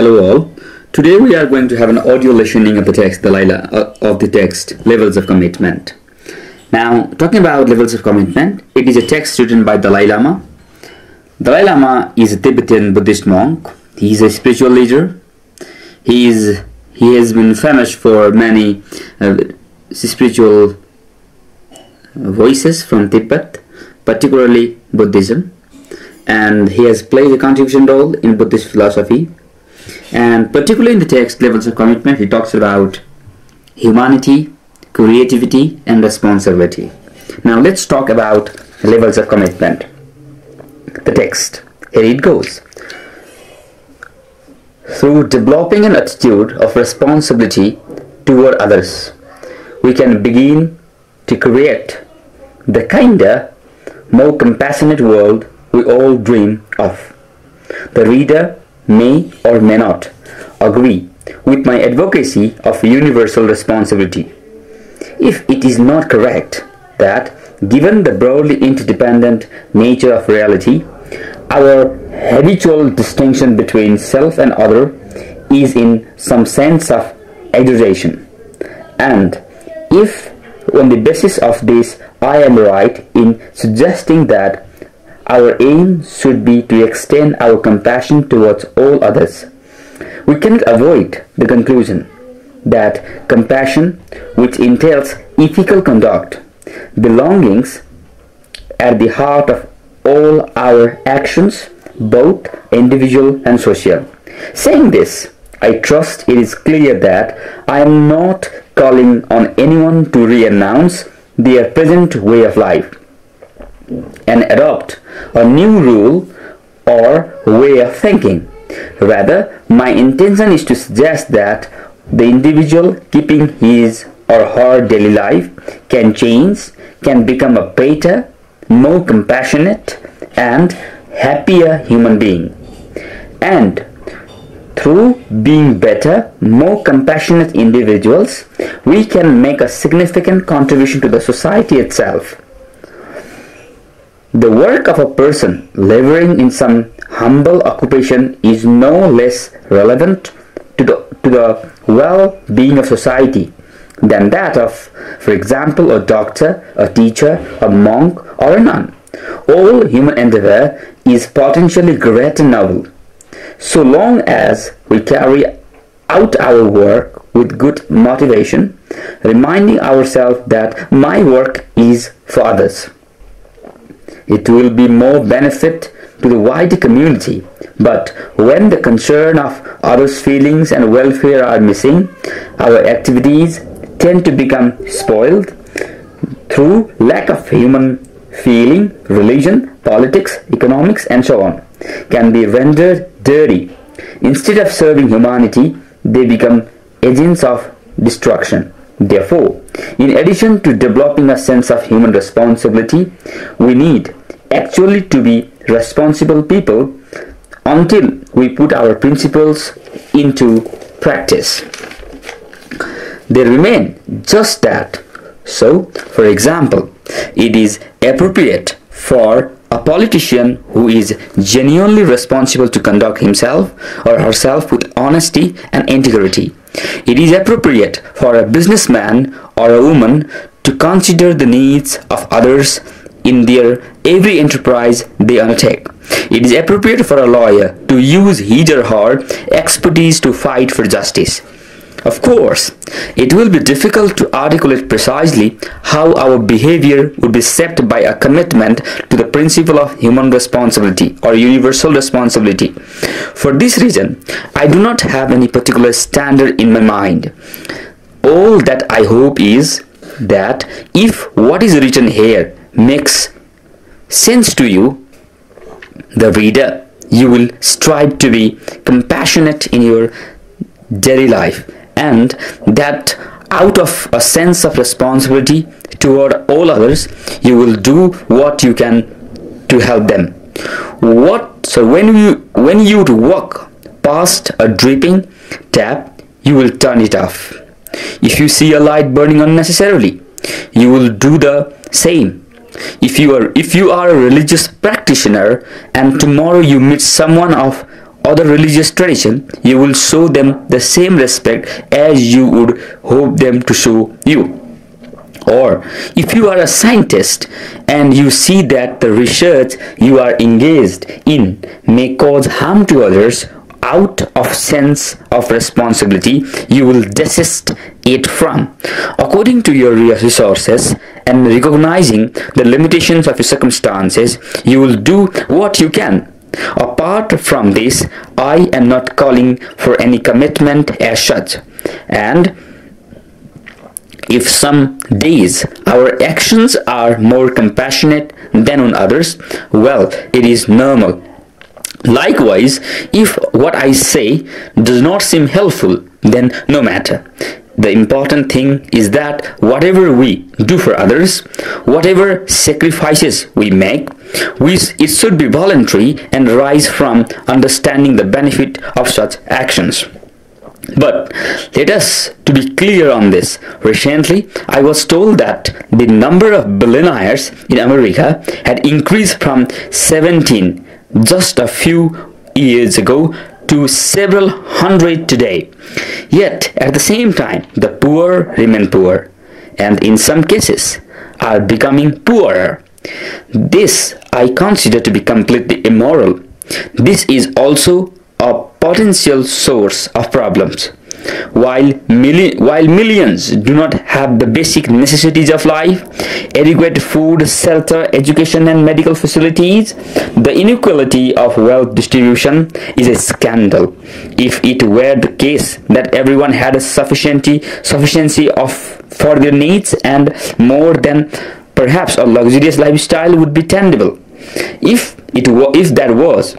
Hello all. Today we are going to have an audio listening of the text, Levels of Commitment. Now, talking about levels of commitment, it is a text written by Dalai Lama. Dalai Lama is a Tibetan Buddhist monk. He is a spiritual leader. He has been famous for many spiritual voices from Tibet, particularly Buddhism, and he has played a contribution role in Buddhist philosophy. And particularly in the text Levels of Commitment, he talks about humanity, creativity and responsibility. Now let's talk about levels of commitment. The text, here it goes. Through developing an attitude of responsibility toward others, we can begin to create the kinder, more compassionate world we all dream of. The reader may or may not agree with my advocacy of universal responsibility. If it is not correct that, given the broadly interdependent nature of reality, our habitual distinction between self and other is in some sense of exaggeration, and if on the basis of this I am right in suggesting that our aim should be to extend our compassion towards all others, we cannot avoid the conclusion that compassion, which entails ethical conduct, belongs at the heart of all our actions, both individual and social. Saying this, I trust it is clear that I am not calling on anyone to re-announce their present way of life and adopt a new rule or way of thinking. Rather, my intention is to suggest that the individual keeping his or her daily life can change, can become a better, more compassionate and happier human being. And through being better, more compassionate individuals, we can make a significant contribution to the society itself. The work of a person laboring in some humble occupation is no less relevant to the well-being of society than that of, for example, a doctor, a teacher, a monk, or a nun. All human endeavor is potentially great and noble, so long as we carry out our work with good motivation, reminding ourselves that my work is for others. It will be more benefit to the wider community, but when the concern of others' feelings and welfare are missing, our activities tend to become spoiled through lack of human feeling. Religion, politics, economics and so on can be rendered dirty. Instead of serving humanity, they become agents of destruction. Therefore, in addition to developing a sense of human responsibility, we need actually to be responsible people until we put our principles into practice. They remain just that. So, for example, it is appropriate for a politician who is genuinely responsible to conduct himself or herself with honesty and integrity. It is appropriate for a businessman or a woman to consider the needs of others in their every enterprise they undertake. It is appropriate for a lawyer to use his or her expertise to fight for justice. Of course, it will be difficult to articulate precisely how our behavior would be shaped by a commitment to the principle of human responsibility or universal responsibility. For this reason, I do not have any particular standard in my mind. All that I hope is that if what is written here makes sense to you, the reader, you will strive to be compassionate in your daily life, and that out of a sense of responsibility toward all others, you will do what you can to help them. So when you walk past a dripping tap, you will turn it off. If you see a light burning unnecessarily, you will do the same. If you are a religious practitioner and tomorrow you meet someone of other religious tradition, you will show them the same respect as you would hope them to show you. Or if you are a scientist and you see that the research you are engaged in may cause harm to others, out of sense of responsibility, you will desist it from. According to your resources and recognizing the limitations of your circumstances, you will do what you can. Apart from this, I am not calling for any commitment as such. And if some days our actions are more compassionate than on others, well, it is normal. Likewise, if what I say does not seem helpful, then no matter. The important thing is that whatever we do for others, whatever sacrifices we make, it should be voluntary and rise from understanding the benefit of such actions. But let us to be clear on this. Recently, I was told that the number of billionaires in America had increased from 17 just a few years ago to several hundred today. Yet, at the same time, the poor remain poor, and in some cases are becoming poorer. This I consider to be completely immoral. This is also a potential source of problems. While millions do not have the basic necessities of life, adequate food, shelter, education and medical facilities, the inequality of wealth distribution is a scandal. If it were the case that everyone had a sufficiency for their needs and more, than perhaps a luxurious lifestyle would be tenable. If that was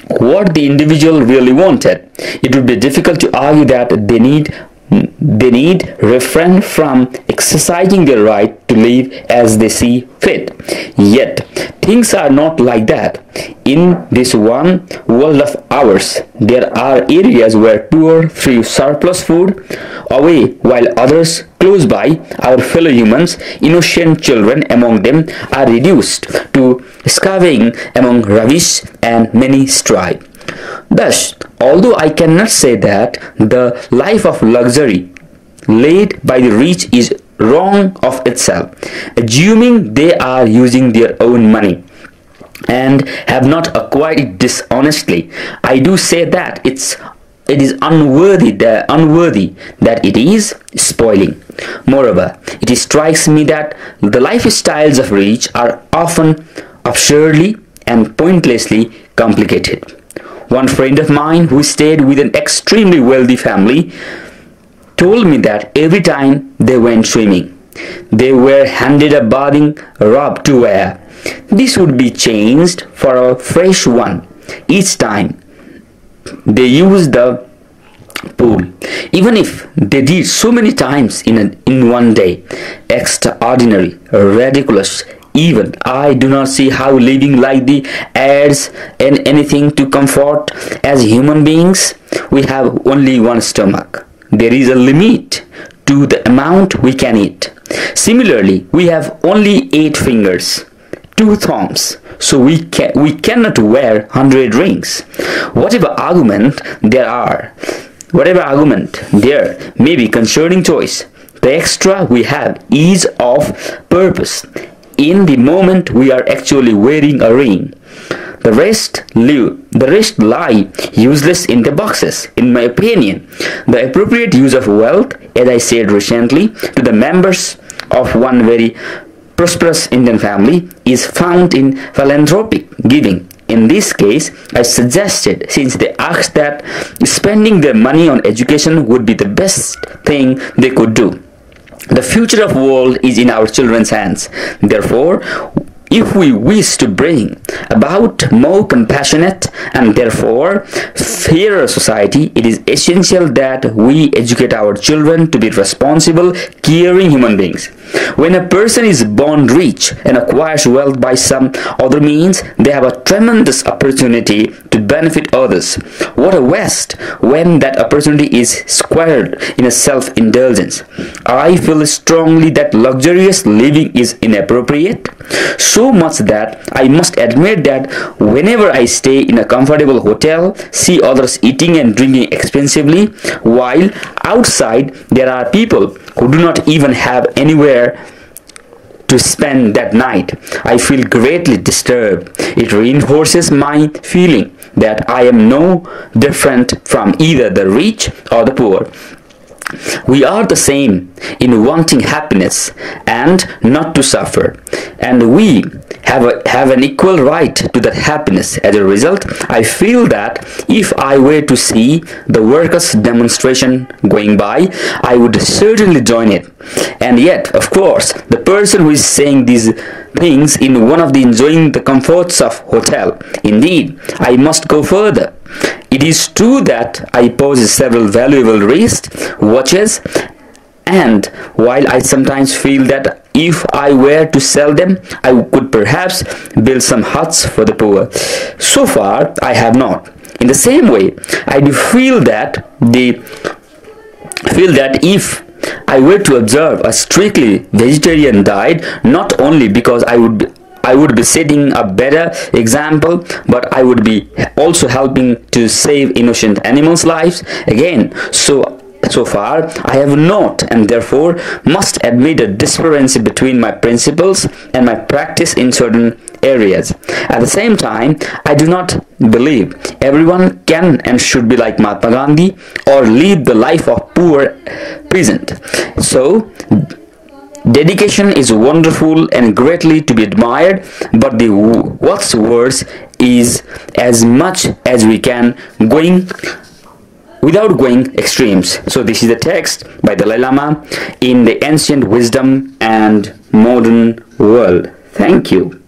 what the individual really wanted, it would be difficult to argue that they need refrain from exercising their right to live as they see fit. Yet, things are not like that. In this one world of ours, there are areas where poor throw surplus food away, while others close by, our fellow humans, innocent children among them, are reduced to starving among rubbish, and many strive. Thus, although I cannot say that the life of luxury led by the rich is wrong of itself, assuming they are using their own money and have not acquired it dishonestly, I do say that it is unworthy that it is spoiling. Moreover, it strikes me that the lifestyles of rich are often absurdly and pointlessly complicated. One friend of mine who stayed with an extremely wealthy family told me that every time they went swimming, they were handed a bathing robe to wear. This would be changed for a fresh one each time they used the pool, even if they did so many times in one day. Extraordinary, ridiculous. Even I do not see how living like the adds anything to comfort. As human beings, we have only one stomach. There is a limit to the amount we can eat. Similarly, we have only 8 fingers, 2 thumbs, so we cannot wear 100 rings. Whatever argument there may be concerning choice, the extra we have is of purpose in the moment we are actually wearing a ring. The rest lie useless in the boxes. In my opinion, the appropriate use of wealth, as I said recently to the members of one very prosperous Indian family, is found in philanthropic giving. In this case, I suggested, since they asked, that spending their money on education would be the best thing they could do. The future of the world is in our children's hands. Therefore, if we wish to bring about more compassionate and therefore fairer society, it is essential that we educate our children to be responsible, caring human beings. When a person is born rich and acquires wealth by some other means, they have a tremendous opportunity to benefit others. What a waste when that opportunity is squandered in a self-indulgence. I feel strongly that luxurious living is inappropriate, so much that I must admit that whenever I stay in a comfortable hotel, see others eating and drinking expensively, while outside there are people who do not even have anywhere to spend that night, I feel greatly disturbed. It reinforces my feeling that I am no different from either the rich or the poor. We are the same in wanting happiness and not to suffer, and we have an equal right to that happiness. As a result, I feel that if I were to see the workers' demonstration going by, I would certainly join it. And yet, of course, the person who is saying these things in one of the enjoying the comforts of hotel. Indeed, I must go further. It is true that I possess several valuable wrist watches, and while I sometimes feel that if I were to sell them, I could perhaps build some huts for the poor, so far I have not. In the same way, I do feel that if I were to observe a strictly vegetarian diet, not only because I would be setting a better example, but I would be also helping to save innocent animals' lives. Again, so far I have not, and therefore must admit a disparity between my principles and my practice in certain areas. At the same time, I do not believe everyone can and should be like Mahatma Gandhi or lead the life of poor peasant. So dedication is wonderful and greatly to be admired, but what's worse is as much as we can without going extremes. So this is the text by Dalai Lama in the Ancient Wisdom and Modern World. Thank you.